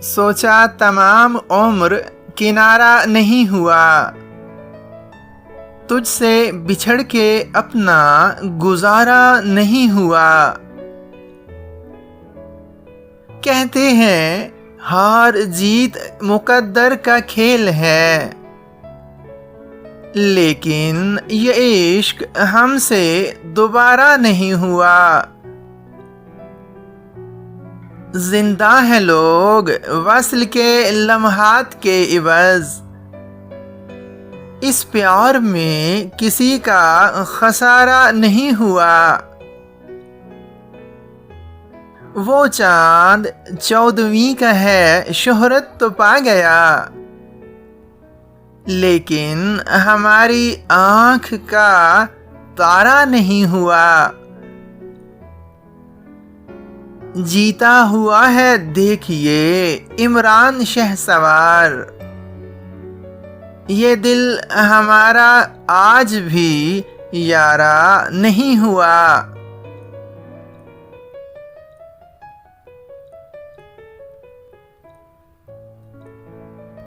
सोचा तमाम उम्र किनारा नहीं हुआ, तुझसे बिछड़ के अपना गुजारा नहीं हुआ। कहते हैं हार जीत मुकद्दर का खेल है, लेकिन ये इश्क हमसे दोबारा नहीं हुआ। जिंदा है लोग वस्ल के लम्हात के इवज़, इस प्यार में किसी का खसारा नहीं हुआ। वो चांद 14वीं का है शोहरत तो पा गया, लेकिन हमारी आँख का तारा नहीं हुआ। जीता हुआ है देखिए इमरान शहसवार, ये दिल हमारा आज भी यारा नहीं हुआ।